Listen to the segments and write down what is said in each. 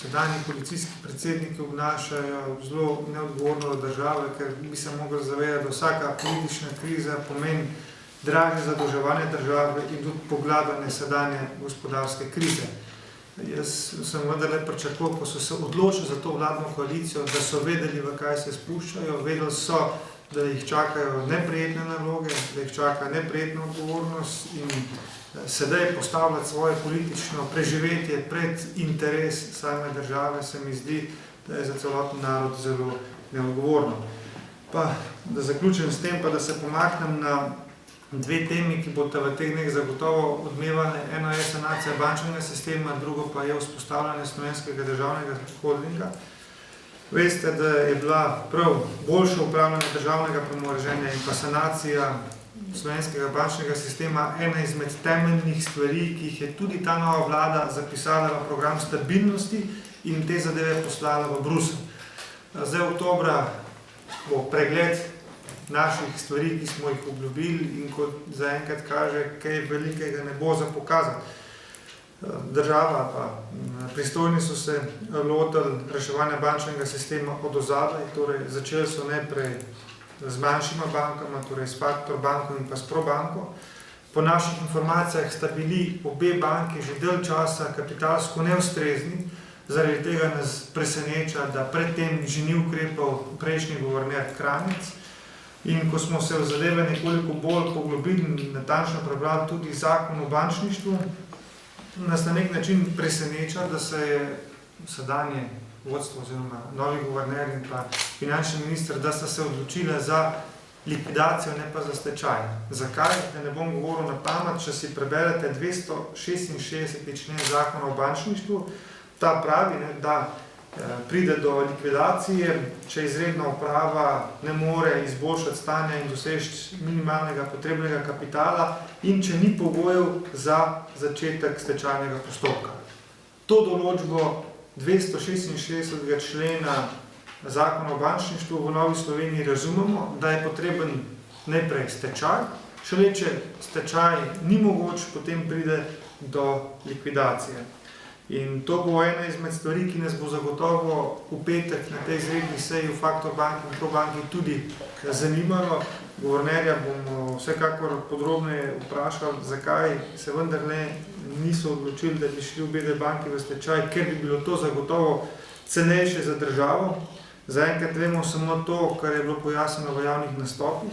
sedanji policijski predsedniki obnašajo zelo neodgovorno do države, ker bi se mogli zavedati, da vsaka politična kriza pomeni dražje zadolževanje države in tudi poglabljanje sedanje gospodarske krize. Jaz sem vendarle pričakoval, ko so se odločili za to vladno koalicijo, da so vedeli, v kaj se spuščajo, vedeli so, da jih čakajo neprijetne naloge, da jih čaka neprijetna odgovornost in sedaj postavljati svoje politično preživetje pred interes same države, se mi zdi, da je za celoten narod zelo neodgovorno. Pa da zaključim s tem, pa da se pomaknem na dve temi, ki bodo v teh dneh zagotovo odmevane. Eno je sanacija bančnega sistema, drugo pa je vzpostavljanje Slovenskega državnega holdinga. Veste, da je bila prav boljše upravljanje državnega premoženja in pa sanacija slovenskega bančnega sistema ena izmed temeljnih stvari, ki jih je tudi ta nova vlada zapisala v program stabilnosti in te zadeve poslala v Bruselj. Zdaj oktobra bo pregled naših stvari, ki smo jih obljubili in kot zaenkrat kaže, kaj velikega ne bo za pokazati. Država pa pristojni so se lotili reševanja bančnega sistema od ozadaj, torej začeli so najprej z manjšima bankama, torej s Factor banko in pa s Probanko. Po naših informacijah sta bili obe banki že dalj časa kapitalsko neustrezni, zaradi tega nas preseneča, da predtem že ni ukrepal prejšnji guverner Kranjec. In ko smo se v zadeve nekoliko bolj poglobili in natančno prebrali tudi zakon o bančništvu, nas na nek način preseneča, da se je sedanje vodstvo oziroma novi guverner in pa finančni minister, da sta se odločila za likvidacijo, ne pa za stečaj. Zakaj? Da ne bom govoril na pamet, če si preberete 266. člen zakona o bančništvu, ta pravi, da pride do likvidacije, če izredna uprava ne more izboljšati stanja in doseči minimalnega potrebnega kapitala in če ni pogojev za začetek stečajnega postopka. To določbo 266. člena zakona o bančništvu v Novi Sloveniji razumemo, da je potreben najprej stečaj, šele če stečaj ni mogoč, potem pride do likvidacije. In to bo ena izmed stvari, ki nas bo zagotovo v petek na tej izredni seji v Factor banki in Probanki tudi zanimalo. Guvernerja bomo vsekakor podrobneje vprašali, zakaj se vendarle niso odločili, da bi šli obe banki v stečaj, ker bi bilo to zagotovo cenejše za državo. Zaenkrat vemo samo to, kar je bilo pojasnjeno v javnih nastopih,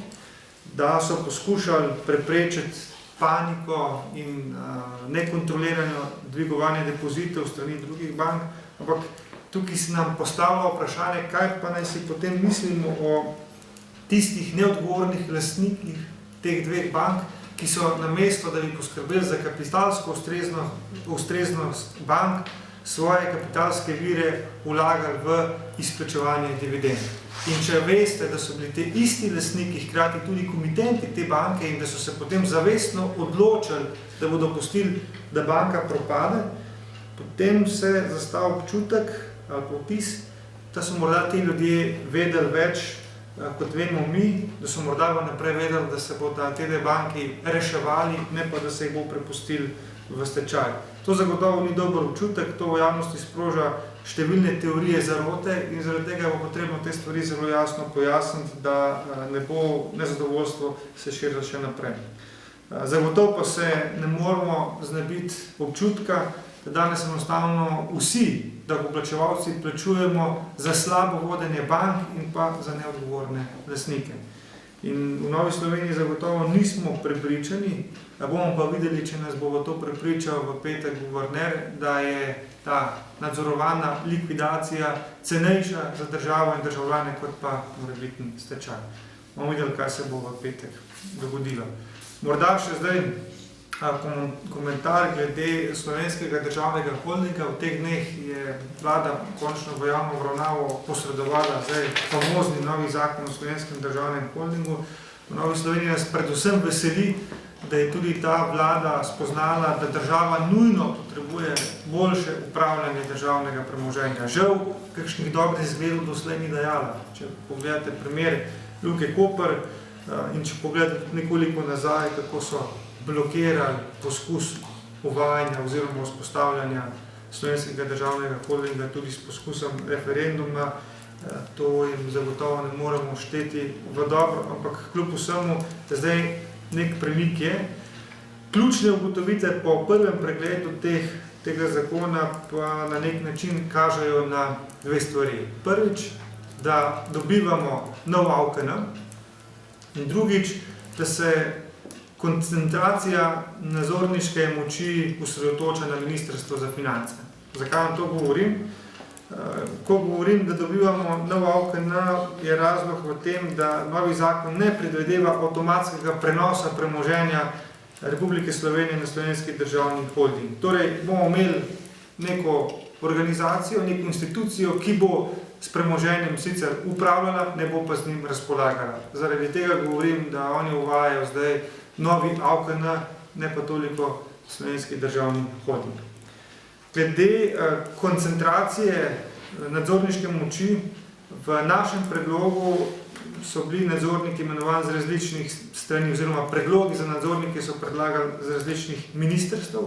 da so poskušali preprečiti paniko in nekontrolirano dvigovanje depozitev strani drugih bank, ampak tukaj se nam postavlja vprašanje, kaj pa naj si potem mislimo o tistih neodgovornih lastnikih teh dveh bank, ki so namesto, da bi poskrbeli za kapitalsko ustreznost bank, svoje kapitalske vire vlagali v izplačevanje dividend. In če veste, da so bili te isti lastniki hkrati tudi komitenti te banke in da so se potem zavestno odločili, da bodo pustili, da banka propade, potem se zastavi občutek ali pa vtis, da so morda ti ljudje vedeli več, kot vemo mi, da so morda naprej vedeli, da se bodo te dve banki reševali, ne pa da se jih bo prepustili v stečaj. To zagotovo ni dober občutek, to v javnosti sproža številne teorije zarote in zaradi tega bo potrebno te stvari zelo jasno pojasniti, da ne bo nezadovoljstvo se širilo še naprej. Zagotovo pa se ne moramo znebiti občutka, da danes enostavno vsi davkoplačevalci plačujemo za slabo vodenje bank in pa za neodgovorne lastnike. In v Novi Sloveniji zagotovo nismo prepričani, bomo pa videli, če nas bo v to prepričal v petek guverner, da je ta nadzorovana likvidacija cenejša za državo in državljane kot pa morebitni stečaj. Bomo videli, kaj se bo v petek dogodilo. Morda še zdaj komentar glede Slovenskega državnega holdinga. V teh dneh je vlada končno v javno obravnavo posredovala zdaj famozni novi zakon o Slovenskem državnem holdingu. V Novi Sloveniji nas predvsem veseli, da je tudi ta vlada spoznala, da država nujno potrebuje boljše upravljanje državnega premoženja. Žal, kakšnih dobrih zgledov doslej ni dajala. Če pogledate primer Luke Koper in če pogledate nekoliko nazaj, kako so blokirali poskus uvajanja oziroma vzpostavljanja Slovenskega državnega holdinga tudi s poskusom referenduma. To jim zagotovo ne moremo šteti v dobro, ampak kljub vsemu zdaj nek premik je. Ključne ugotovitve po prvem pregledu tega zakona pa na nek način kažejo na dve stvari. Prvič, da dobivamo nov AUKN, in drugič, da se koncentracija nadzorniške moči osredotoča na Ministrstvo za finance. Zakaj vam to govorim? Ko govorim, da dobivamo nov AUKN, je razlog v tem, da novi zakon ne predvideva avtomatskega prenosa premoženja Republike Slovenije na Slovenski državni holding. Torej bomo imeli neko organizacijo, neko institucijo, ki bo s premoženjem sicer upravljala, ne bo pa z njim razpolagala. Zaradi tega govorim, da oni uvajajo zdaj novi AUKN, ne pa toliko Slovenski državni holding. Glede koncentracije nadzorniške moči, v našem predlogu so bili nadzorniki imenovani z različnih strani, oziroma predlogi za nadzornike so predlagali z različnih ministrstev.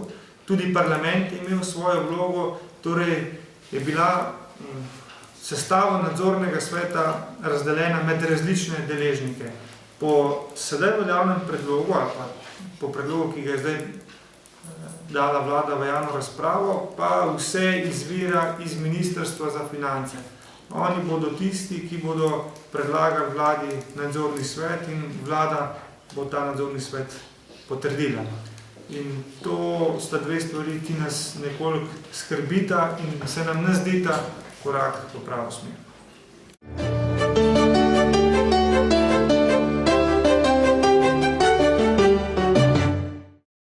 Tudi parlament je imel svojo vlogo, torej je bila sestava nadzornega sveta razdeljena med različne deležnike. Po sedaj veljavnem predlogu, ali pa po predlogu, ki ga je zdaj dala vlada v javno razpravo, pa vse izvira iz Ministrstva za finance. Oni bodo tisti, ki bodo predlagali vladi nadzorni svet in vlada bo ta nadzorni svet potrdila. In to sta dve stvari, ki nas nekoliko skrbita in se nam ne zdita korak v pravo smer.